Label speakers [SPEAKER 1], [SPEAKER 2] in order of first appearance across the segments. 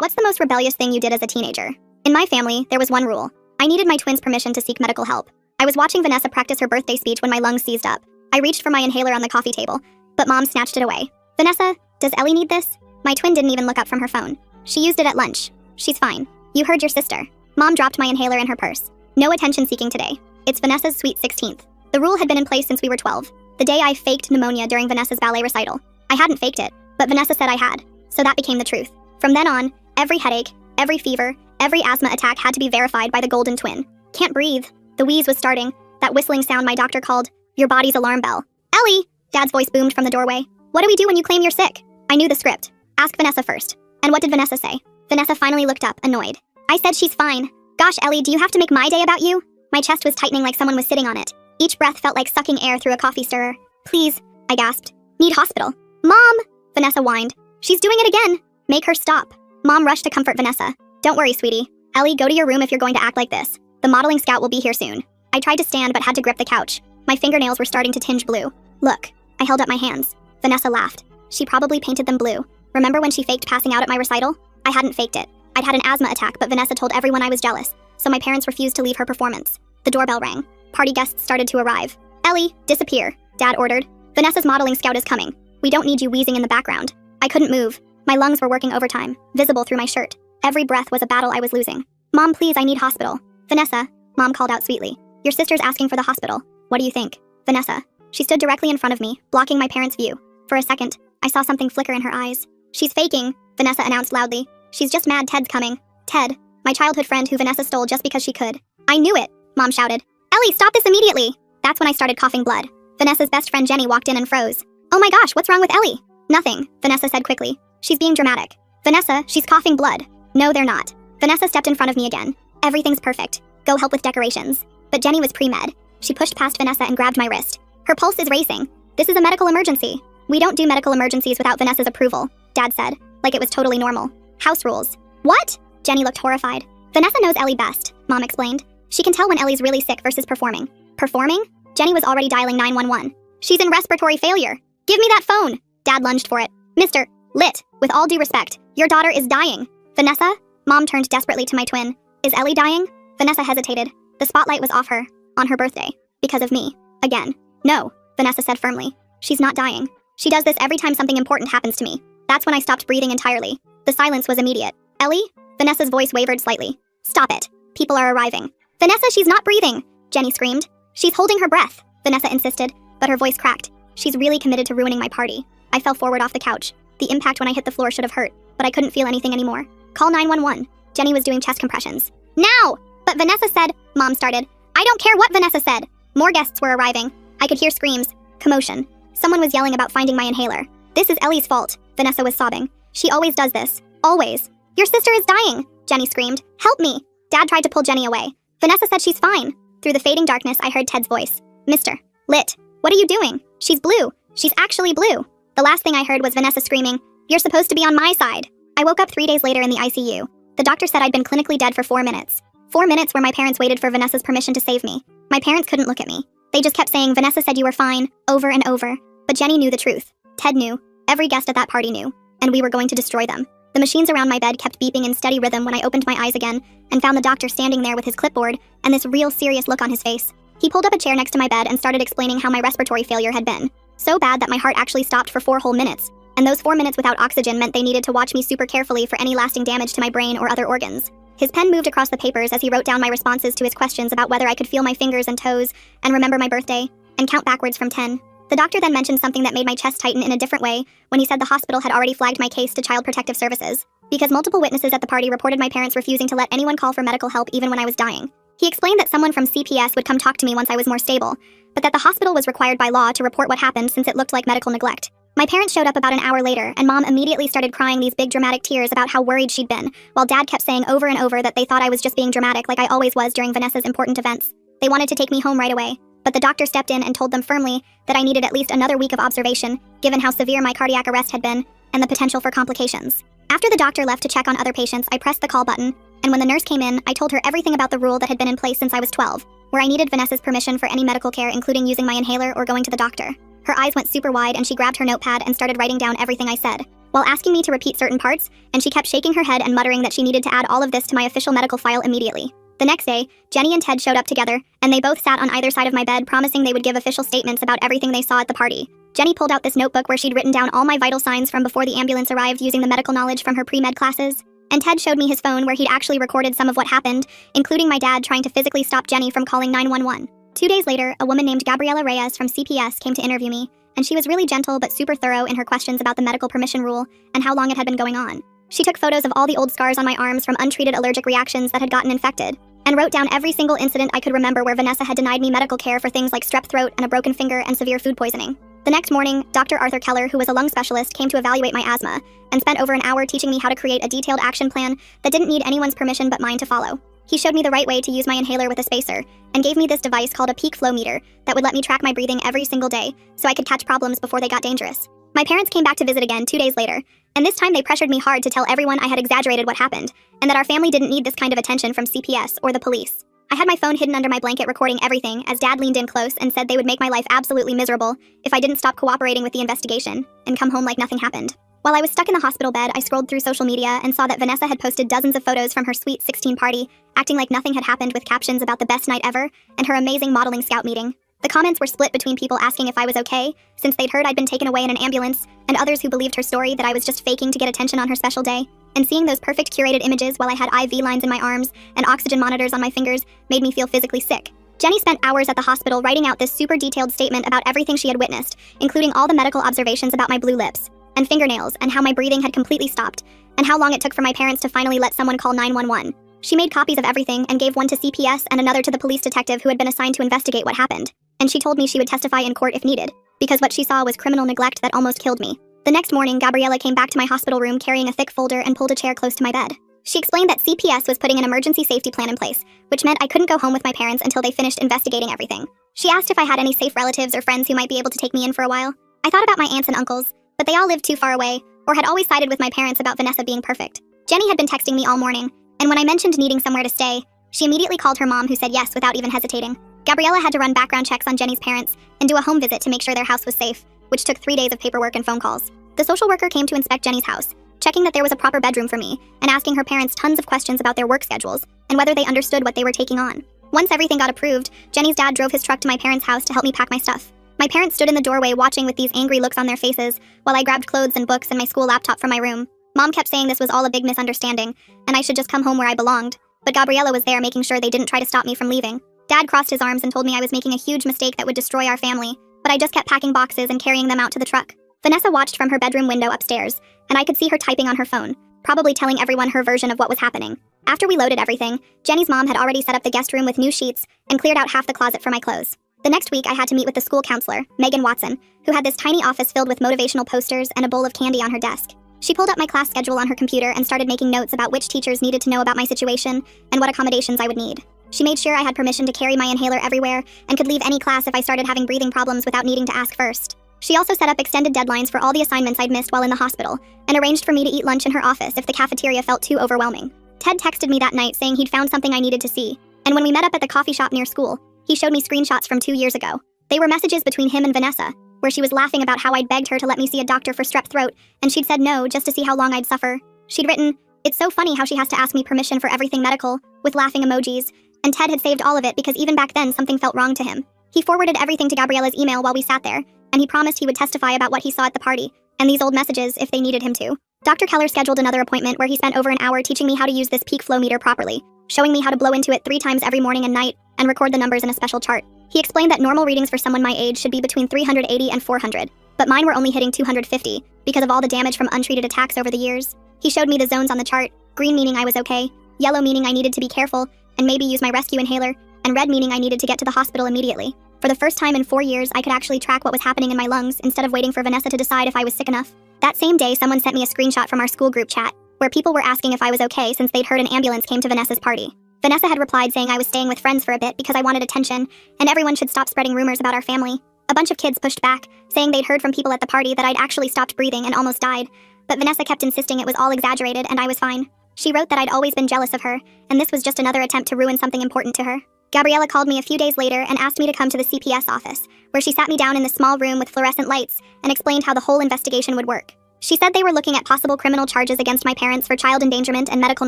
[SPEAKER 1] What's the most rebellious thing you did as a teenager? In my family, there was one rule. I needed my twins' permission to seek medical help. I was watching Vanessa practice her birthday speech when my lungs seized up. I reached for my inhaler on the coffee table, but Mom snatched it away. Vanessa, does Ellie need this? My twin didn't even look up from her phone. She used it at lunch. She's fine. You heard your sister. Mom dropped my inhaler in her purse. No attention seeking today. It's Vanessa's sweet 16th. The rule had been in place since we were 12. The day I faked pneumonia during Vanessa's ballet recital. I hadn't faked it, but Vanessa said I had. So that became the truth. From then on, every headache, every fever, every asthma attack had to be verified by the golden twin. Can't breathe. The wheeze was starting. That whistling sound my doctor called your body's alarm bell. Ellie! Dad's voice boomed from the doorway. What do we do when you claim you're sick? I knew the script. Ask Vanessa first. And what did Vanessa say? Vanessa finally looked up, annoyed. I said she's fine. Gosh, Ellie, do you have to make my day about you? My chest was tightening like someone was sitting on it. Each breath felt like sucking air through a coffee stirrer. Please, I gasped. Need hospital. Mom! Vanessa whined. She's doing it again. Make her stop. Mom rushed to comfort Vanessa. Don't worry, sweetie. Ellie, go to your room if you're going to act like this. The modeling scout will be here soon. I tried to stand but had to grip the couch. My fingernails were starting to tinge blue. Look. I held up my hands. Vanessa laughed. She probably painted them blue. Remember when she faked passing out at my recital? I hadn't faked it. I'd had an asthma attack, but Vanessa told everyone I was jealous, so my parents refused to leave her performance. The doorbell rang. Party guests started to arrive. Ellie, disappear, Dad ordered. Vanessa's modeling scout is coming. We don't need you wheezing in the background. I couldn't move. My lungs were working overtime, visible through my shirt. Every breath was a battle I was losing. Mom, please, I need hospital. Vanessa, Mom called out sweetly. Your sister's asking for the hospital. What do you think? Vanessa. She stood directly in front of me, blocking my parents' view. For a second, I saw something flicker in her eyes. She's faking, Vanessa announced loudly. She's just mad Ted's coming. Ted, my childhood friend who Vanessa stole just because she could. I knew it, Mom shouted. Ellie, stop this immediately! That's when I started coughing blood. Vanessa's best friend Jenny walked in and froze. Oh my gosh, what's wrong with Ellie? Nothing, Vanessa said quickly. She's being dramatic. Vanessa, she's coughing blood. No, they're not. Vanessa stepped in front of me again. Everything's perfect. Go help with decorations. But Jenny was pre-med. She pushed past Vanessa and grabbed my wrist. Her pulse is racing. This is a medical emergency. We don't do medical emergencies without Vanessa's approval, Dad said, like it was totally normal. House rules. What? Jenny looked horrified. Vanessa knows Ellie best, Mom explained. She can tell when Ellie's really sick versus performing. Performing? Jenny was already dialing 911. She's in respiratory failure. Give me that phone! Dad lunged for it. Mr. Lit, with all due respect, your daughter is dying. Vanessa? Mom turned desperately to my twin. Is Ellie dying? Vanessa hesitated. The spotlight was off her, on her birthday, because of me. Again. No, Vanessa said firmly. She's not dying. She does this every time something important happens to me. That's when I stopped breathing entirely. The silence was immediate. Ellie? Vanessa's voice wavered slightly. Stop it. People are arriving. Vanessa, she's not breathing, Jenny screamed. She's holding her breath, Vanessa insisted, but her voice cracked. She's really committed to ruining my party. I fell forward off the couch. The impact when I hit the floor should have hurt, but I couldn't feel anything anymore. Call 911. Jenny was doing chest compressions. Now! But Vanessa said, Mom started. I don't care what Vanessa said. More guests were arriving. I could hear screams, commotion. Someone was yelling about finding my inhaler. This is Ellie's fault, Vanessa was sobbing. She always does this. Always. Your sister is dying, Jenny screamed. Help me! Dad tried to pull Jenny away. Vanessa said she's fine. Through the fading darkness, I heard Ted's voice. Mr. Lit, what are you doing? She's blue. She's actually blue. The last thing I heard was Vanessa screaming, You're supposed to be on my side. I woke up 3 days later in the ICU. The doctor said I'd been clinically dead for 4 minutes. 4 minutes where my parents waited for Vanessa's permission to save me. My parents couldn't look at me. They just kept saying Vanessa said you were fine, over and over. But Jenny knew the truth. Ted knew. Every guest at that party knew. And we were going to destroy them. The machines around my bed kept beeping in steady rhythm when I opened my eyes again and found the doctor standing there with his clipboard and this real serious look on his face. He pulled up a chair next to my bed and started explaining how my respiratory failure had been. So bad that my heart actually stopped for 4 whole minutes. And those 4 minutes without oxygen meant they needed to watch me super carefully for any lasting damage to my brain or other organs. His pen moved across the papers as he wrote down my responses to his questions about whether I could feel my fingers and toes and remember my birthday and count backwards from 10. The doctor then mentioned something that made my chest tighten in a different way when he said the hospital had already flagged my case to Child Protective Services because multiple witnesses at the party reported my parents refusing to let anyone call for medical help even when I was dying. He explained that someone from CPS would come talk to me once I was more stable, but that the hospital was required by law to report what happened since it looked like medical neglect. My parents showed up about an hour later, and Mom immediately started crying these big dramatic tears about how worried she'd been, while Dad kept saying over and over that they thought I was just being dramatic like I always was during Vanessa's important events. They wanted to take me home right away, but the doctor stepped in and told them firmly that I needed at least another week of observation, given how severe my cardiac arrest had been, and the potential for complications. After the doctor left to check on other patients, I pressed the call button, and when the nurse came in, I told her everything about the rule that had been in place since I was 12, where I needed Vanessa's permission for any medical care, including using my inhaler or going to the doctor. Her eyes went super wide and she grabbed her notepad and started writing down everything I said. while asking me to repeat certain parts, and she kept shaking her head and muttering that she needed to add all of this to my official medical file immediately. The next day, Jenny and Ted showed up together, and they both sat on either side of my bed promising they would give official statements about everything they saw at the party. Jenny pulled out this notebook where she'd written down all my vital signs from before the ambulance arrived using the medical knowledge from her pre-med classes. And Ted showed me his phone where he'd actually recorded some of what happened, including my dad trying to physically stop Jenny from calling 911. 2 days later, a woman named Gabriela Reyes from CPS came to interview me, and she was really gentle but super thorough in her questions about the medical permission rule and how long it had been going on. She took photos of all the old scars on my arms from untreated allergic reactions that had gotten infected, and wrote down every single incident I could remember where Vanessa had denied me medical care for things like strep throat and a broken finger and severe food poisoning. The next morning, Dr. Arthur Keller, who was a lung specialist, came to evaluate my asthma and spent over an hour teaching me how to create a detailed action plan that didn't need anyone's permission but mine to follow. He showed me the right way to use my inhaler with a spacer and gave me this device called a peak flow meter that would let me track my breathing every single day so I could catch problems before they got dangerous. My parents came back to visit again 2 days later, and this time they pressured me hard to tell everyone I had exaggerated what happened and that our family didn't need this kind of attention from CPS or the police. I had my phone hidden under my blanket recording everything as Dad leaned in close and said they would make my life absolutely miserable if I didn't stop cooperating with the investigation and come home like nothing happened. While I was stuck in the hospital bed, I scrolled through social media and saw that Vanessa had posted dozens of photos from her Sweet 16 party, acting like nothing had happened with captions about the best night ever and her amazing modeling scout meeting. The comments were split between people asking if I was okay, since they'd heard I'd been taken away in an ambulance, and others who believed her story that I was just faking to get attention on her special day. And seeing those perfect curated images while I had IV lines in my arms and oxygen monitors on my fingers made me feel physically sick. Jenny spent hours at the hospital writing out this super detailed statement about everything she had witnessed, including all the medical observations about my blue lips and fingernails and how my breathing had completely stopped, and how long it took for my parents to finally let someone call 911. She made copies of everything and gave one to CPS and another to the police detective who had been assigned to investigate what happened. And she told me she would testify in court if needed, because what she saw was criminal neglect that almost killed me. The next morning, Gabriela came back to my hospital room carrying a thick folder and pulled a chair close to my bed. She explained that CPS was putting an emergency safety plan in place, which meant I couldn't go home with my parents until they finished investigating everything. She asked if I had any safe relatives or friends who might be able to take me in for a while. I thought about my aunts and uncles, but they all lived too far away, or had always sided with my parents about Vanessa being perfect. Jenny had been texting me all morning, and when I mentioned needing somewhere to stay, she immediately called her mom, who said yes without even hesitating. Gabriela had to run background checks on Jenny's parents and do a home visit to make sure their house was safe, which took 3 days of paperwork and phone calls. The social worker came to inspect Jenny's house, checking that there was a proper bedroom for me, and asking her parents tons of questions about their work schedules and whether they understood what they were taking on. Once everything got approved, Jenny's dad drove his truck to my parents' house to help me pack my stuff. My parents stood in the doorway watching with these angry looks on their faces while I grabbed clothes and books and my school laptop from my room. Mom kept saying this was all a big misunderstanding, and I should just come home where I belonged, but Gabriela was there making sure they didn't try to stop me from leaving. Dad crossed his arms and told me I was making a huge mistake that would destroy our family, but I just kept packing boxes and carrying them out to the truck. Vanessa watched from her bedroom window upstairs, and I could see her typing on her phone, probably telling everyone her version of what was happening. After we loaded everything, Jenny's mom had already set up the guest room with new sheets and cleared out half the closet for my clothes. The next week, I had to meet with the school counselor, Megan Watson, who had this tiny office filled with motivational posters and a bowl of candy on her desk. She pulled up my class schedule on her computer and started making notes about which teachers needed to know about my situation and what accommodations I would need. She made sure I had permission to carry my inhaler everywhere and could leave any class if I started having breathing problems without needing to ask first. She also set up extended deadlines for all the assignments I'd missed while in the hospital and arranged for me to eat lunch in her office if the cafeteria felt too overwhelming. Ted texted me that night saying he'd found something I needed to see, and when we met up at the coffee shop near school, he showed me screenshots from 2 years ago. They were messages between him and Vanessa, where she was laughing about how I'd begged her to let me see a doctor for strep throat, and she'd said no just to see how long I'd suffer. She'd written, "It's so funny how she has to ask me permission for everything medical," with laughing emojis, and Ted had saved all of it because even back then something felt wrong to him. He forwarded everything to Gabriela's email while we sat there, and he promised he would testify about what he saw at the party, and these old messages if they needed him to. Dr. Keller scheduled another appointment where he spent over an hour teaching me how to use this peak flow meter properly, showing me how to blow into it 3 times every morning and night, and record the numbers in a special chart. He explained that normal readings for someone my age should be between 380 and 400, but mine were only hitting 250 because of all the damage from untreated attacks over the years. He showed me the zones on the chart, green meaning I was okay, yellow meaning I needed to be careful and maybe use my rescue inhaler, and red meaning I needed to get to the hospital immediately. For the first time in 4 years, I could actually track what was happening in my lungs instead of waiting for Vanessa to decide if I was sick enough. That same day, someone sent me a screenshot from our school group chat, where people were asking if I was okay since they'd heard an ambulance came to Vanessa's party. Vanessa had replied saying I was staying with friends for a bit because I wanted attention, and everyone should stop spreading rumors about our family. A bunch of kids pushed back, saying they'd heard from people at the party that I'd actually stopped breathing and almost died, but Vanessa kept insisting it was all exaggerated and I was fine. She wrote that I'd always been jealous of her, and this was just another attempt to ruin something important to her. Gabriela called me a few days later and asked me to come to the CPS office, where she sat me down in the small room with fluorescent lights and explained how the whole investigation would work. She said they were looking at possible criminal charges against my parents for child endangerment and medical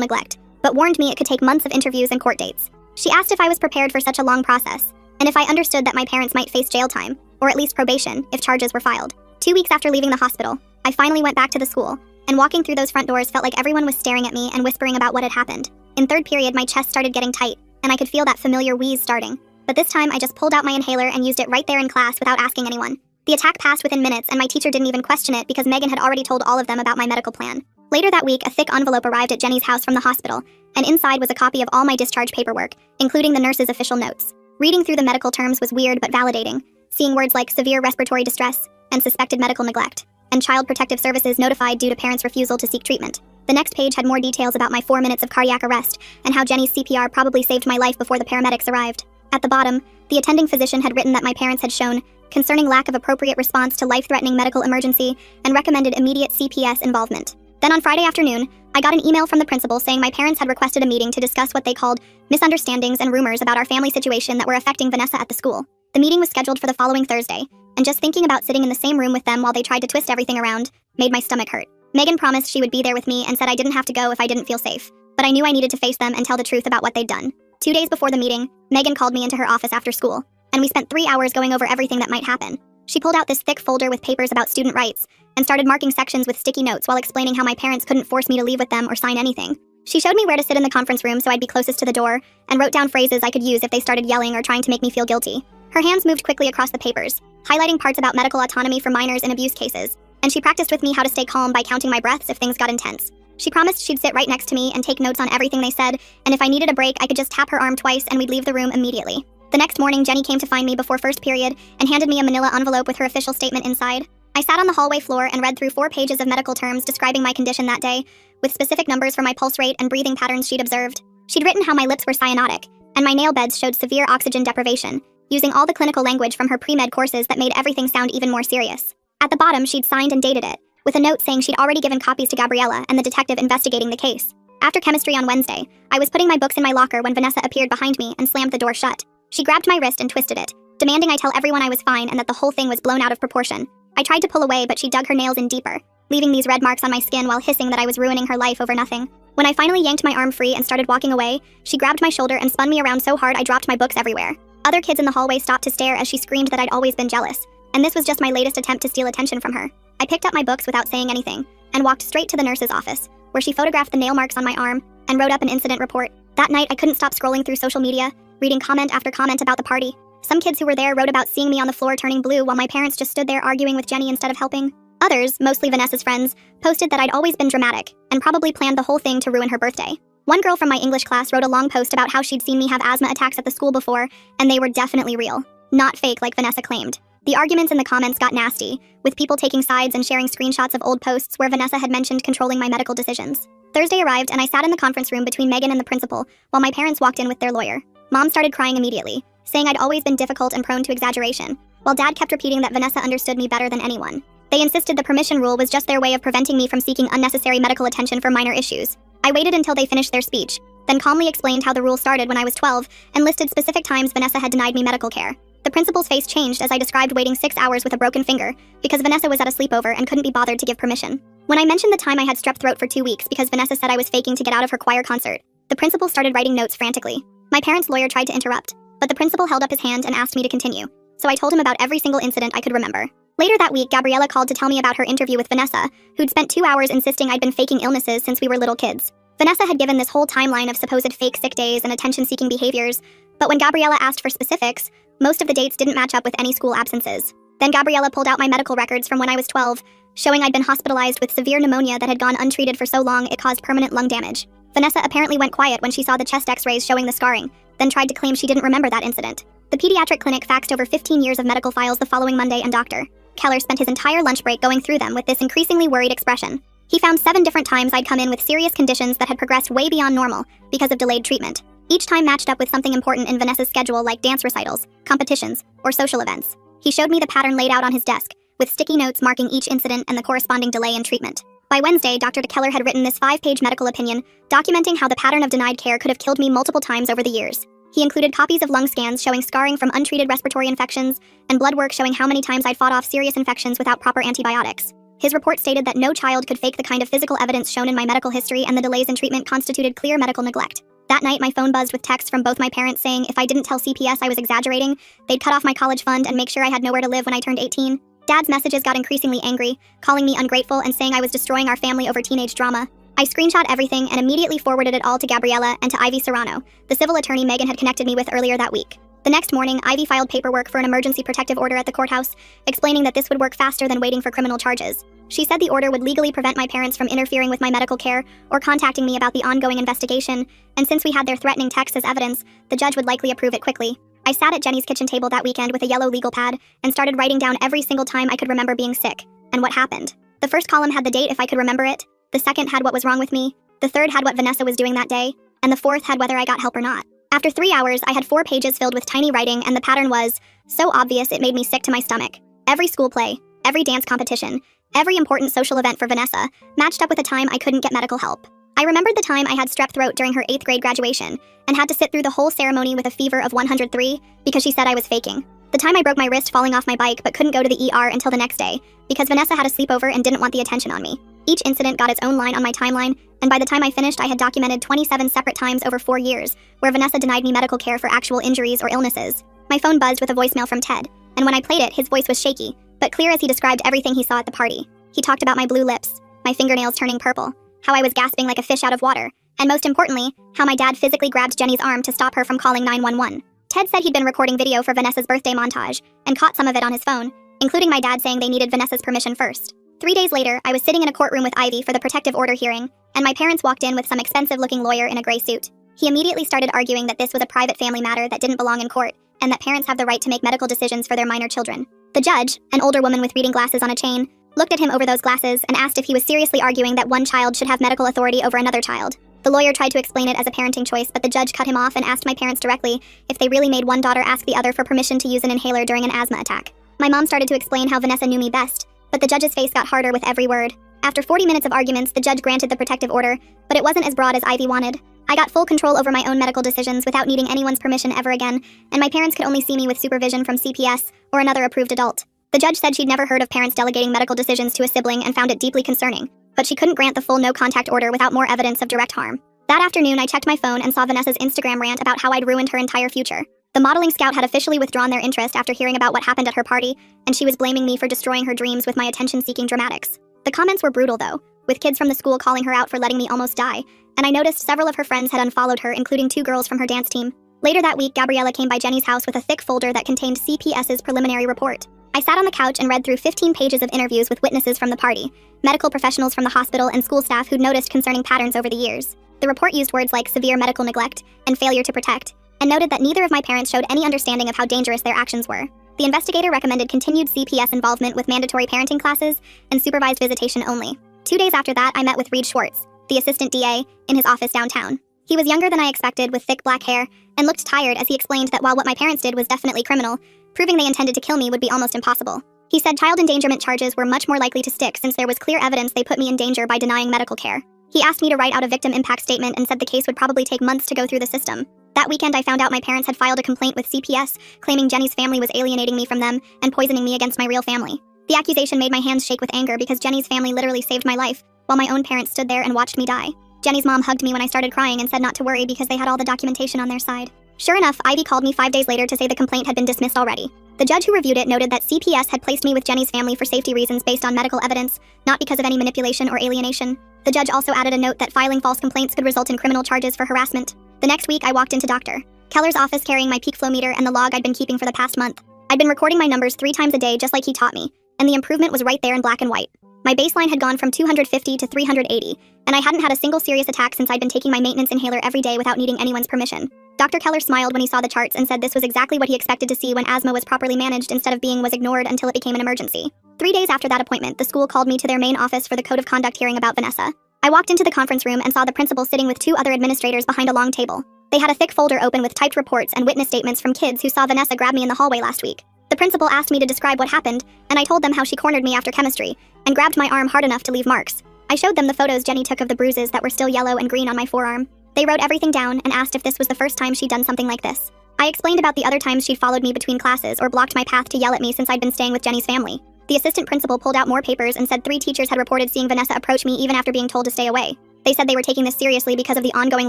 [SPEAKER 1] neglect, but warned me it could take months of interviews and court dates. She asked if I was prepared for such a long process, and if I understood that my parents might face jail time, or at least probation, if charges were filed. 2 weeks after leaving the hospital, I finally went back to the school, and walking through those front doors felt like everyone was staring at me and whispering about what had happened. In third period, my chest started getting tight, and I could feel that familiar wheeze starting. But this time, I just pulled out my inhaler and used it right there in class without asking anyone. The attack passed within minutes, and my teacher didn't even question it because Megan had already told all of them about my medical plan. Later that week, a thick envelope arrived at Jenny's house from the hospital, and inside was a copy of all my discharge paperwork, including the nurse's official notes. Reading through the medical terms was weird but validating, seeing words like severe respiratory distress and suspected medical neglect, and Child Protective Services notified due to parents' refusal to seek treatment. The next page had more details about my 4 minutes of cardiac arrest and how Jenny's CPR probably saved my life before the paramedics arrived. At the bottom, the attending physician had written that my parents had shown concerning lack of appropriate response to life-threatening medical emergency and recommended immediate CPS involvement. Then on Friday afternoon, I got an email from the principal saying my parents had requested a meeting to discuss what they called misunderstandings and rumors about our family situation that were affecting Vanessa at the school. The meeting was scheduled for the following Thursday, and just thinking about sitting in the same room with them while they tried to twist everything around made my stomach hurt. Megan promised she would be there with me and said I didn't have to go if I didn't feel safe, but I knew I needed to face them and tell the truth about what they'd done. 2 days before the meeting, Megan called me into her office after school, and we spent 3 hours going over everything that might happen. She pulled out this thick folder with papers about student rights and started marking sections with sticky notes while explaining how my parents couldn't force me to leave with them or sign anything. She showed me where to sit in the conference room so I'd be closest to the door and wrote down phrases I could use if they started yelling or trying to make me feel guilty. Her hands moved quickly across the papers, highlighting parts about medical autonomy for minors in abuse cases, and she practiced with me how to stay calm by counting my breaths if things got intense. She promised she'd sit right next to me and take notes on everything they said, and if I needed a break, I could just tap her arm twice and we'd leave the room immediately. The next morning, Jenny came to find me before first period and handed me a manila envelope with her official statement inside. I sat on the hallway floor and read through 4 pages of medical terms describing my condition that day, with specific numbers for my pulse rate and breathing patterns she'd observed. She'd written how my lips were cyanotic, and my nail beds showed severe oxygen deprivation, using all the clinical language from her pre-med courses that made everything sound even more serious. At the bottom, she'd signed and dated it, with a note saying she'd already given copies to Gabriella and the detective investigating the case. After chemistry on Wednesday, I was putting my books in my locker when Vanessa appeared behind me and slammed the door shut. She grabbed my wrist and twisted it, demanding I tell everyone I was fine and that the whole thing was blown out of proportion. I tried to pull away, but she dug her nails in deeper, leaving these red marks on my skin while hissing that I was ruining her life over nothing. When I finally yanked my arm free and started walking away, she grabbed my shoulder and spun me around so hard I dropped my books everywhere. Other kids in the hallway stopped to stare as she screamed that I'd always been jealous, and this was just my latest attempt to steal attention from her. I picked up my books without saying anything, and walked straight to the nurse's office, where she photographed the nail marks on my arm and wrote up an incident report. That night, I couldn't stop scrolling through social media, reading comment after comment about the party. Some kids who were there wrote about seeing me on the floor turning blue while my parents just stood there arguing with Jenny instead of helping. Others, mostly Vanessa's friends, posted that I'd always been dramatic and probably planned the whole thing to ruin her birthday. One girl from my English class wrote a long post about how she'd seen me have asthma attacks at the school before, and they were definitely real, not fake like Vanessa claimed. The arguments in the comments got nasty, with people taking sides and sharing screenshots of old posts where Vanessa had mentioned controlling my medical decisions. Thursday arrived and I sat in the conference room between Megan and the principal while my parents walked in with their lawyer. Mom started crying immediately, saying I'd always been difficult and prone to exaggeration, while Dad kept repeating that Vanessa understood me better than anyone. They insisted the permission rule was just their way of preventing me from seeking unnecessary medical attention for minor issues. I waited until they finished their speech, then calmly explained how the rule started when I was 12 and listed specific times Vanessa had denied me medical care. The principal's face changed as I described waiting 6 hours with a broken finger because Vanessa was at a sleepover and couldn't be bothered to give permission. When I mentioned the time I had strep throat for 2 weeks because Vanessa said I was faking to get out of her choir concert, the principal started writing notes frantically. My parents' lawyer tried to interrupt, but the principal held up his hand and asked me to continue, so I told him about every single incident I could remember. Later that week, Gabriella called to tell me about her interview with Vanessa, who'd spent 2 hours insisting I'd been faking illnesses since we were little kids. Vanessa had given this whole timeline of supposed fake sick days and attention-seeking behaviors, but when Gabriella asked for specifics, most of the dates didn't match up with any school absences. Then Gabriella pulled out my medical records from when I was 12, showing I'd been hospitalized with severe pneumonia that had gone untreated for so long it caused permanent lung damage. Vanessa apparently went quiet when she saw the chest x-rays showing the scarring, then tried to claim she didn't remember that incident. The pediatric clinic faxed over 15 years of medical files the following Monday, and Dr. Keller spent his entire lunch break going through them with this increasingly worried expression. He found 7 different times I'd come in with serious conditions that had progressed way beyond normal because of delayed treatment. Each time matched up with something important in Vanessa's schedule like dance recitals, competitions, or social events. He showed me the pattern laid out on his desk, with sticky notes marking each incident and the corresponding delay in treatment. By Wednesday, Dr. Keller had written this 5-page medical opinion, documenting how the pattern of denied care could have killed me multiple times over the years. He included copies of lung scans showing scarring from untreated respiratory infections, and blood work showing how many times I'd fought off serious infections without proper antibiotics. His report stated that no child could fake the kind of physical evidence shown in my medical history, and the delays in treatment constituted clear medical neglect. That night, my phone buzzed with texts from both my parents saying if I didn't tell CPS I was exaggerating, they'd cut off my college fund and make sure I had nowhere to live when I turned 18. Dad's messages got increasingly angry, calling me ungrateful and saying I was destroying our family over teenage drama. I screenshot everything and immediately forwarded it all to Gabriella and to Ivy Serrano, the civil attorney Megan had connected me with earlier that week. The next morning, Ivy filed paperwork for an emergency protective order at the courthouse, explaining that this would work faster than waiting for criminal charges. She said the order would legally prevent my parents from interfering with my medical care or contacting me about the ongoing investigation, and since we had their threatening texts as evidence, the judge would likely approve it quickly. I sat at Jenny's kitchen table that weekend with a yellow legal pad and started writing down every single time I could remember being sick, and what happened. The first column had the date if I could remember it, the second had what was wrong with me, the third had what Vanessa was doing that day, and the fourth had whether I got help or not. After 3 hours, I had 4 pages filled with tiny writing, and the pattern was so obvious it made me sick to my stomach. Every school play, every dance competition, every important social event for Vanessa matched up with a time I couldn't get medical help. I remembered the time I had strep throat during her 8th grade graduation and had to sit through the whole ceremony with a fever of 103 because she said I was faking. The time I broke my wrist falling off my bike but couldn't go to the ER until the next day because Vanessa had a sleepover and didn't want the attention on me. Each incident got its own line on my timeline, and by the time I finished, I had documented 27 separate times over 4 years where Vanessa denied me medical care for actual injuries or illnesses. My phone buzzed with a voicemail from Ted, and when I played it, his voice was shaky, but clear as he described everything he saw at the party. He talked about my blue lips, my fingernails turning purple, how I was gasping like a fish out of water, and most importantly, how my dad physically grabbed Jenny's arm to stop her from calling 911. Ted said he'd been recording video for Vanessa's birthday montage and caught some of it on his phone, including my dad saying they needed Vanessa's permission first. 3 days later, I was sitting in a courtroom with Ivy for the protective order hearing, and my parents walked in with some expensive-looking lawyer in a gray suit. He immediately started arguing that this was a private family matter that didn't belong in court, and that parents have the right to make medical decisions for their minor children. The judge, an older woman with reading glasses on a chain, looked at him over those glasses and asked if he was seriously arguing that one child should have medical authority over another child. The lawyer tried to explain it as a parenting choice, but the judge cut him off and asked my parents directly if they really made one daughter ask the other for permission to use an inhaler during an asthma attack. My mom started to explain how Vanessa knew me best, but the judge's face got harder with every word. After 40 minutes of arguments, the judge granted the protective order, but it wasn't as broad as Ivy wanted. I got full control over my own medical decisions without needing anyone's permission ever again, and my parents could only see me with supervision from CPS or another approved adult. The judge said she'd never heard of parents delegating medical decisions to a sibling and found it deeply concerning, but she couldn't grant the full no-contact order without more evidence of direct harm. That afternoon, I checked my phone and saw Vanessa's Instagram rant about how I'd ruined her entire future. The modeling scout had officially withdrawn their interest after hearing about what happened at her party, and she was blaming me for destroying her dreams with my attention-seeking dramatics. The comments were brutal, though, with kids from the school calling her out for letting me almost die, and I noticed several of her friends had unfollowed her, including 2 girls from her dance team. Later that week, Gabriella came by Jenny's house with a thick folder that contained CPS's preliminary report. I sat on the couch and read through 15 pages of interviews with witnesses from the party, medical professionals from the hospital, and school staff who'd noticed concerning patterns over the years. The report used words like severe medical neglect and failure to protect, and noted that neither of my parents showed any understanding of how dangerous their actions were. The investigator recommended continued CPS involvement with mandatory parenting classes and supervised visitation only. 2 days after that, I met with Reed Schwartz, the assistant DA, in his office downtown. He was younger than I expected, with thick black hair, and looked tired as he explained that while what my parents did was definitely criminal, proving they intended to kill me would be almost impossible. He said child endangerment charges were much more likely to stick since there was clear evidence they put me in danger by denying medical care. He asked me to write out a victim impact statement and said the case would probably take months to go through the system. That weekend, I found out my parents had filed a complaint with CPS, claiming Jenny's family was alienating me from them and poisoning me against my real family. The accusation made my hands shake with anger because Jenny's family literally saved my life, while my own parents stood there and watched me die. Jenny's mom hugged me when I started crying and said not to worry because they had all the documentation on their side. Sure enough, Ivy called me 5 days later to say the complaint had been dismissed already. The judge who reviewed it noted that CPS had placed me with Jenny's family for safety reasons based on medical evidence, not because of any manipulation or alienation. The judge also added a note that filing false complaints could result in criminal charges for harassment. The next week, I walked into Dr. Keller's office carrying my peak flow meter and the log I'd been keeping for the past month. I'd been recording my numbers 3 times a day just like he taught me, and the improvement was right there in black and white. My baseline had gone from 250 to 380, and I hadn't had a single serious attack since I'd been taking my maintenance inhaler every day without needing anyone's permission. Dr. Keller smiled when he saw the charts and said this was exactly what he expected to see when asthma was properly managed instead of being was ignored until it became an emergency. 3 days after that appointment, the school called me to their main office for the code of conduct hearing about Vanessa. I walked into the conference room and saw the principal sitting with 2 other administrators behind a long table. They had a thick folder open with typed reports and witness statements from kids who saw Vanessa grab me in the hallway last week. The principal asked me to describe what happened, and I told them how she cornered me after chemistry and grabbed my arm hard enough to leave marks. I showed them the photos Jenny took of the bruises that were still yellow and green on my forearm. They wrote everything down and asked if this was the first time she'd done something like this. I explained about the other times she'd followed me between classes or blocked my path to yell at me since I'd been staying with Jenny's family. The assistant principal pulled out more papers and said 3 teachers had reported seeing Vanessa approach me even after being told to stay away. They said they were taking this seriously because of the ongoing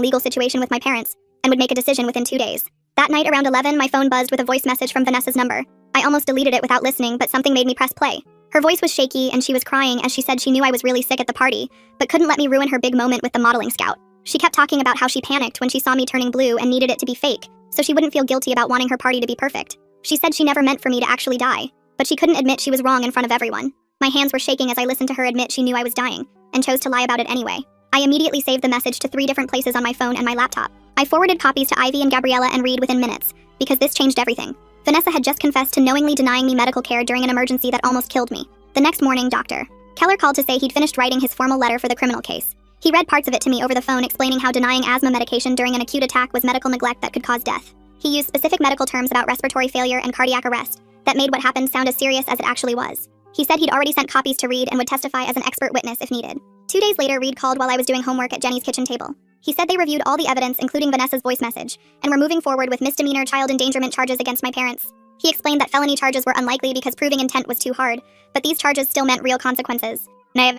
[SPEAKER 1] legal situation with my parents, and would make a decision within 2 days. That night around 11, my phone buzzed with a voice message from Vanessa's number. I almost deleted it without listening, but something made me press play. Her voice was shaky, and she was crying as she said she knew I was really sick at the party, but couldn't let me ruin her big moment with the modeling scout. She kept talking about how she panicked when she saw me turning blue and needed it to be fake, so she wouldn't feel guilty about wanting her party to be perfect. She said she never meant for me to actually die, but she couldn't admit she was wrong in front of everyone. My hands were shaking as I listened to her admit she knew I was dying, and chose to lie about it anyway. I immediately saved the message to 3 different places on my phone and my laptop. I forwarded copies to Ivy and Gabriella and Reed within minutes, because this changed everything. Vanessa had just confessed to knowingly denying me medical care during an emergency that almost killed me. The next morning, Dr. Keller called to say he'd finished writing his formal letter for the criminal case. He read parts of it to me over the phone, explaining how denying asthma medication during an acute attack was medical neglect that could cause death. He used specific medical terms about respiratory failure and cardiac arrest that made what happened sound as serious as it actually was. He said he'd already sent copies to Reed and would testify as an expert witness if needed. 2 days later, Reed called while I was doing homework at Jenny's kitchen table. He said they reviewed all the evidence, including Vanessa's voice message, and were moving forward with misdemeanor child endangerment charges against my parents. He explained that felony charges were unlikely because proving intent was too hard, but these charges still meant real consequences.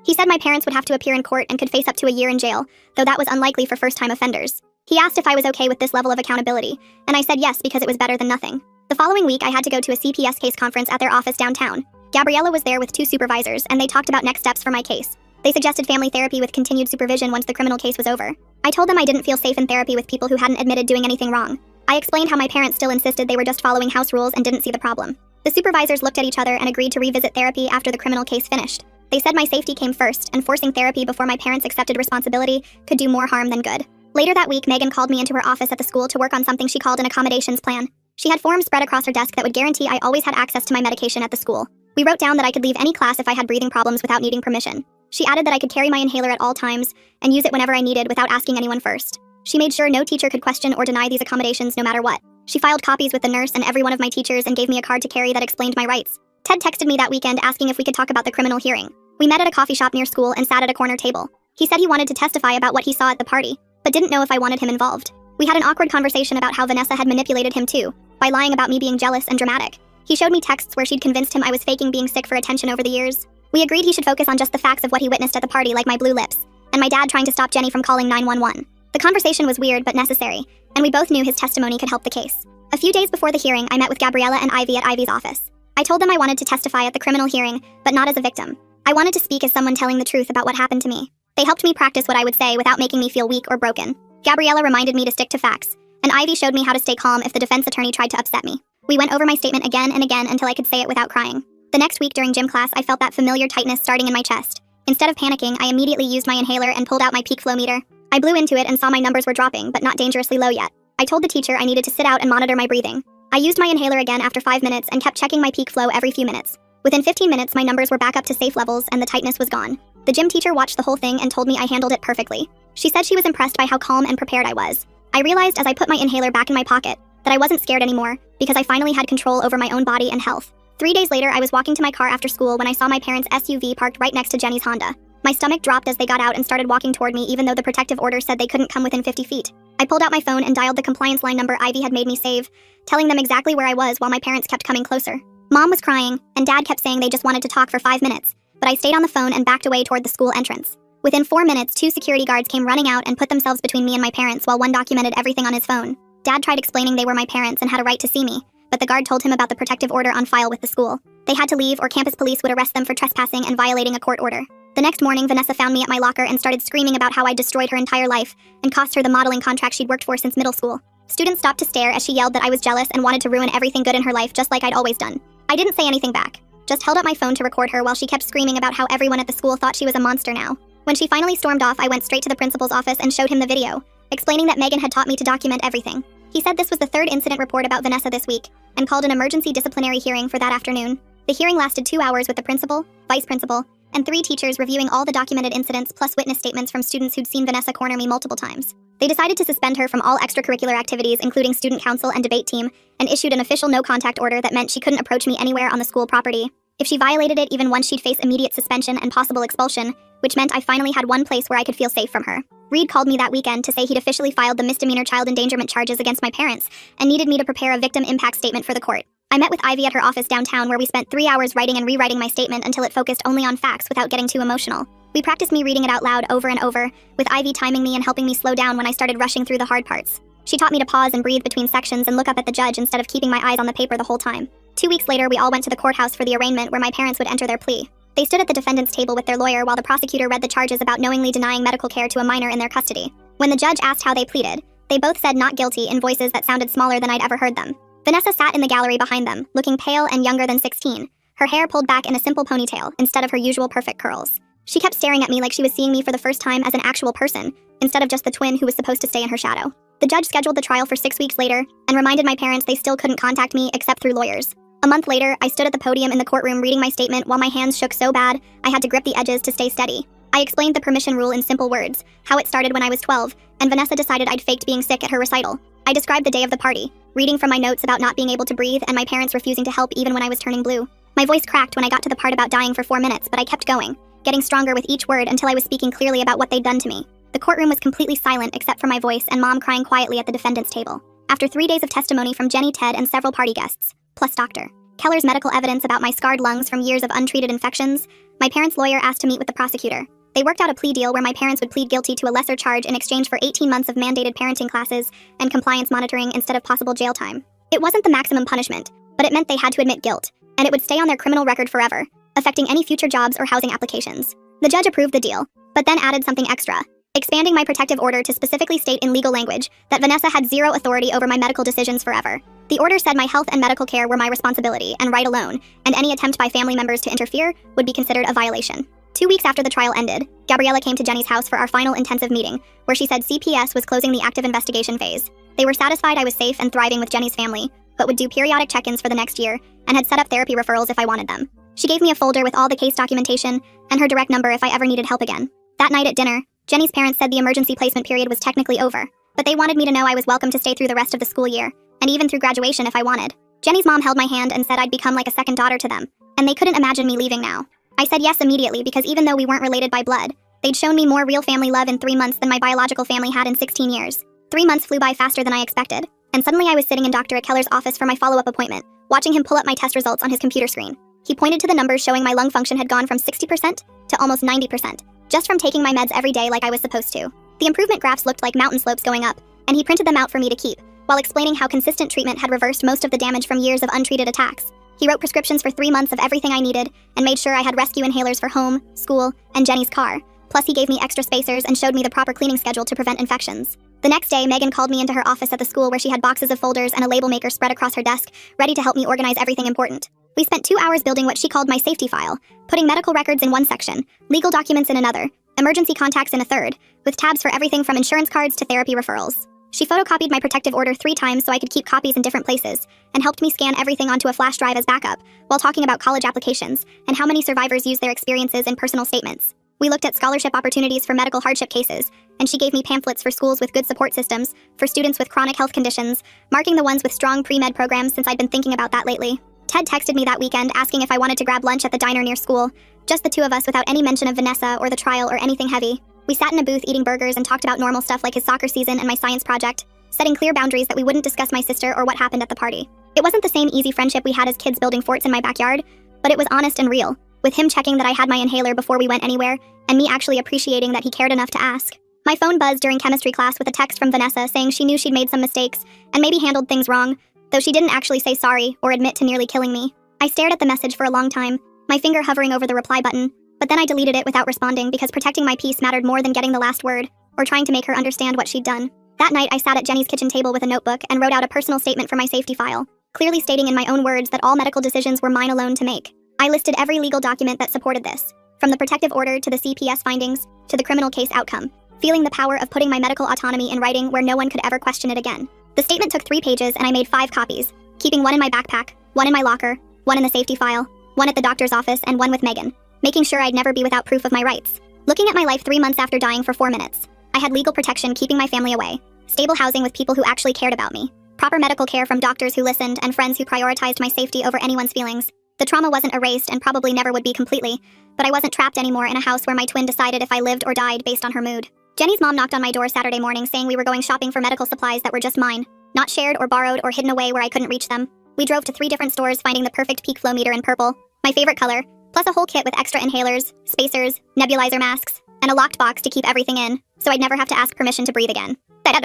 [SPEAKER 1] He said my parents would have to appear in court and could face up to a year in jail, though that was unlikely for first-time offenders. He asked if I was okay with this level of accountability, and I said yes because it was better than nothing. The following week, I had to go to a CPS case conference at their office downtown. Gabriella was there with 2 supervisors, and they talked about next steps for my case. They suggested family therapy with continued supervision once the criminal case was over. I told them I didn't feel safe in therapy with people who hadn't admitted doing anything wrong. I explained how my parents still insisted they were just following house rules and didn't see the problem. The supervisors looked at each other and agreed to revisit therapy after the criminal case finished. They said my safety came first, and forcing therapy before my parents accepted responsibility could do more harm than good. Later that week, Megan called me into her office at the school to work on something she called an accommodations plan. She had forms spread across her desk that would guarantee I always had access to my medication at the school. We wrote down that I could leave any class if I had breathing problems without needing permission. She added that I could carry my inhaler at all times and use it whenever I needed without asking anyone first. She made sure no teacher could question or deny these accommodations no matter what. She filed copies with the nurse and every one of my teachers and gave me a card to carry that explained my rights. Ted texted me that weekend asking if we could talk about the criminal hearing. We met at a coffee shop near school and sat at a corner table. He said he wanted to testify about what he saw at the party, but didn't know if I wanted him involved. We had an awkward conversation about how Vanessa had manipulated him too, by lying about me being jealous and dramatic. He showed me texts where she'd convinced him I was faking being sick for attention over the years. We agreed he should focus on just the facts of what he witnessed at the party, like my blue lips, and my dad trying to stop Jenny from calling 911. The conversation was weird but necessary, and we both knew his testimony could help the case. A few days before the hearing, I met with Gabriella and Ivy at Ivy's office. I told them I wanted to testify at the criminal hearing, but not as a victim. I wanted to speak as someone telling the truth about what happened to me. They helped me practice what I would say without making me feel weak or broken. Gabriella reminded me to stick to facts, and Ivy showed me how to stay calm if the defense attorney tried to upset me. We went over my statement again and again until I could say it without crying. The next week during gym class, I felt that familiar tightness starting in my chest. Instead of panicking, I immediately used my inhaler and pulled out my peak flow meter. I blew into it and saw my numbers were dropping, but not dangerously low yet. I told the teacher I needed to sit out and monitor my breathing. I used my inhaler again after 5 minutes and kept checking my peak flow every few minutes. Within 15 minutes, my numbers were back up to safe levels and the tightness was gone. The gym teacher watched the whole thing and told me I handled it perfectly. She said she was impressed by how calm and prepared I was. I realized as I put my inhaler back in my pocket that I wasn't scared anymore because I finally had control over my own body and health. 3 days later, I was walking to my car after school when I saw my parents' SUV parked right next to Jenny's Honda. My stomach dropped as they got out and started walking toward me even though the protective order said they couldn't come within 50 feet. I pulled out my phone and dialed the compliance line number Ivy had made me save, telling them exactly where I was while my parents kept coming closer. Mom was crying, and Dad kept saying they just wanted to talk for 5 minutes, but I stayed on the phone and backed away toward the school entrance. Within 4 minutes, 2 security guards came running out and put themselves between me and my parents while one documented everything on his phone. Dad tried explaining they were my parents and had a right to see me, but the guard told him about the protective order on file with the school. They had to leave or campus police would arrest them for trespassing and violating a court order. The next morning, Vanessa found me at my locker and started screaming about how I destroyed her entire life and cost her the modeling contract she'd worked for since middle school. Students stopped to stare as she yelled that I was jealous and wanted to ruin everything good in her life just like I'd always done. I didn't say anything back, just held up my phone to record her while she kept screaming about how everyone at the school thought she was a monster now. When she finally stormed off, I went straight to the principal's office and showed him the video, explaining that Megan had taught me to document everything. He said this was the 3rd incident report about Vanessa this week, and called an emergency disciplinary hearing for that afternoon. The hearing lasted 2 hours with the principal, vice principal, and 3 teachers reviewing all the documented incidents plus witness statements from students who'd seen Vanessa corner me multiple times. They decided to suspend her from all extracurricular activities, including student council and debate team, and issued an official no-contact order that meant she couldn't approach me anywhere on the school property. If she violated it even once, she'd face immediate suspension and possible expulsion, which meant I finally had one place where I could feel safe from her. Reed called me that weekend to say he'd officially filed the misdemeanor child endangerment charges against my parents and needed me to prepare a victim impact statement for the court. I met with Ivy at her office downtown where we spent 3 hours writing and rewriting my statement until it focused only on facts without getting too emotional. We practiced me reading it out loud over and over, with Ivy timing me and helping me slow down when I started rushing through the hard parts. She taught me to pause and breathe between sections and look up at the judge instead of keeping my eyes on the paper the whole time. 2 weeks later, we all went to the courthouse for the arraignment where my parents would enter their plea. They stood at the defendant's table with their lawyer while the prosecutor read the charges about knowingly denying medical care to a minor in their custody. When the judge asked how they pleaded, they both said not guilty in voices that sounded smaller than I'd ever heard them. Vanessa sat in the gallery behind them, looking pale and younger than 16, her hair pulled back in a simple ponytail instead of her usual perfect curls. She kept staring at me like she was seeing me for the first time as an actual person, instead of just the twin who was supposed to stay in her shadow. The judge scheduled the trial for 6 weeks later and reminded my parents they still couldn't contact me except through lawyers. A month later, I stood at the podium in the courtroom reading my statement while my hands shook so bad I had to grip the edges to stay steady. I explained the permission rule in simple words, how it started when I was 12, and Vanessa decided I'd faked being sick at her recital. I described the day of the party, reading from my notes about not being able to breathe and my parents refusing to help even when I was turning blue. My voice cracked when I got to the part about dying for 4 minutes, but I kept going, getting stronger with each word until I was speaking clearly about what they'd done to me. The courtroom was completely silent except for my voice and Mom crying quietly at the defendant's table. After 3 days of testimony from Jenny, Ted, and several party guests, plus Dr. Keller's medical evidence about my scarred lungs from years of untreated infections, my parents' lawyer asked to meet with the prosecutor. They worked out a plea deal where my parents would plead guilty to a lesser charge in exchange for 18 months of mandated parenting classes and compliance monitoring instead of possible jail time. It wasn't the maximum punishment, but it meant they had to admit guilt, and it would stay on their criminal record forever, affecting any future jobs or housing applications. The judge approved the deal, but then added something extra, expanding my protective order to specifically state in legal language that Vanessa had zero authority over my medical decisions forever. The order said my health and medical care were my responsibility and right alone, and any attempt by family members to interfere would be considered a violation. 2 weeks after the trial ended, Gabriella came to Jenny's house for our final intensive meeting, where she said CPS was closing the active investigation phase. They were satisfied I was safe and thriving with Jenny's family, but would do periodic check-ins for the next year, and had set up therapy referrals if I wanted them. She gave me a folder with all the case documentation, and her direct number if I ever needed help again. That night at dinner, Jenny's parents said the emergency placement period was technically over, but they wanted me to know I was welcome to stay through the rest of the school year, and even through graduation if I wanted. Jenny's mom held my hand and said I'd become like a second daughter to them, and they couldn't imagine me leaving now. I said yes immediately because even though we weren't related by blood, they'd shown me more real family love in 3 months than my biological family had in 16 years. 3 months flew by faster than I expected, and suddenly I was sitting in Dr. Keller's office for my follow-up appointment, watching him pull up my test results on his computer screen. He pointed to the numbers showing my lung function had gone from 60% to almost 90%, just from taking my meds every day like I was supposed to. The improvement graphs looked like mountain slopes going up, and he printed them out for me to keep, while explaining how consistent treatment had reversed most of the damage from years of untreated attacks. He wrote prescriptions for 3 months of everything I needed, and made sure I had rescue inhalers for home, school, and Jenny's car. Plus he gave me extra spacers and showed me the proper cleaning schedule to prevent infections. The next day, Megan called me into her office at the school where she had boxes of folders and a label maker spread across her desk, ready to help me organize everything important. We spent 2 hours building what she called my safety file, putting medical records in one section, legal documents in another, emergency contacts in a third, with tabs for everything from insurance cards to therapy referrals. She photocopied my protective order 3 times so I could keep copies in different places, and helped me scan everything onto a flash drive as backup, while talking about college applications and how many survivors use their experiences in personal statements. We looked at scholarship opportunities for medical hardship cases, and she gave me pamphlets for schools with good support systems, for students with chronic health conditions, marking the ones with strong pre-med programs since I'd been thinking about that lately. Ted texted me that weekend asking if I wanted to grab lunch at the diner near school, just the 2 of us without any mention of Vanessa or the trial or anything heavy. We sat in a booth eating burgers and talked about normal stuff like his soccer season and my science project, setting clear boundaries that we wouldn't discuss my sister or what happened at the party. It wasn't the same easy friendship we had as kids building forts in my backyard, but it was honest and real, with him checking that I had my inhaler before we went anywhere, and me actually appreciating that he cared enough to ask. My phone buzzed during chemistry class with a text from Vanessa saying she knew she'd made some mistakes and maybe handled things wrong, though she didn't actually say sorry or admit to nearly killing me. I stared at the message for a long time, my finger hovering over the reply button, but then I deleted it without responding because protecting my peace mattered more than getting the last word, or trying to make her understand what she'd done. That night, I sat at Jenny's kitchen table with a notebook and wrote out a personal statement for my safety file, clearly stating in my own words that all medical decisions were mine alone to make. I listed every legal document that supported this, from the protective order to the CPS findings to the criminal case outcome, feeling the power of putting my medical autonomy in writing where no one could ever question it again. The statement took 3 pages and I made 5 copies, keeping 1 in my backpack, 1 in my locker, 1 in the safety file, 1 at the doctor's office, and 1 with Megan, making sure I'd never be without proof of my rights. Looking at my life 3 months after dying for 4 minutes, I had legal protection keeping my family away, stable housing with people who actually cared about me, proper medical care from doctors who listened, and friends who prioritized my safety over anyone's feelings. The trauma wasn't erased and probably never would be completely, but I wasn't trapped anymore in a house where my twin decided if I lived or died based on her mood. Jenny's mom knocked on my door Saturday morning saying we were going shopping for medical supplies that were just mine, not shared or borrowed or hidden away where I couldn't reach them. We drove to 3 different stores finding the perfect peak flow meter in purple, my favorite color, plus a whole kit with extra inhalers, spacers, nebulizer masks, and a locked box to keep everything in, so I'd never have to ask permission to breathe again.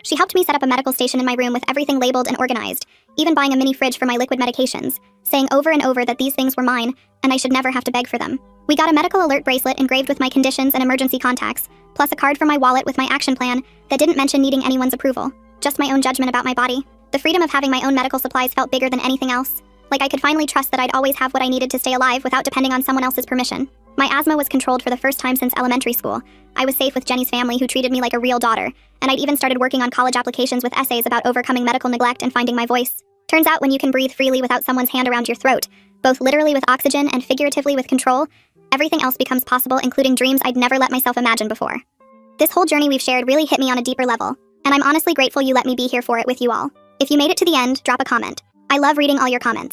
[SPEAKER 1] She helped me set up a medical station in my room with everything labeled and organized, even buying a mini fridge for my liquid medications, saying over and over that these things were mine, and I should never have to beg for them. We got a medical alert bracelet engraved with my conditions and emergency contacts, plus a card from my wallet with my action plan that didn't mention needing anyone's approval, just my own judgment about my body. The freedom of having my own medical supplies felt bigger than anything else. Like I could finally trust that I'd always have what I needed to stay alive without depending on someone else's permission. My asthma was controlled for the first time since elementary school. I was safe with Jenny's family, who treated me like a real daughter, and I'd even started working on college applications with essays about overcoming medical neglect and finding my voice. Turns out when you can breathe freely without someone's hand around your throat, both literally with oxygen and figuratively with control, everything else becomes possible, including dreams I'd never let myself imagine before. This whole journey we've shared really hit me on a deeper level, and I'm honestly grateful you let me be here for it with you all. If you made it to the end, drop a comment. I love reading all your comments.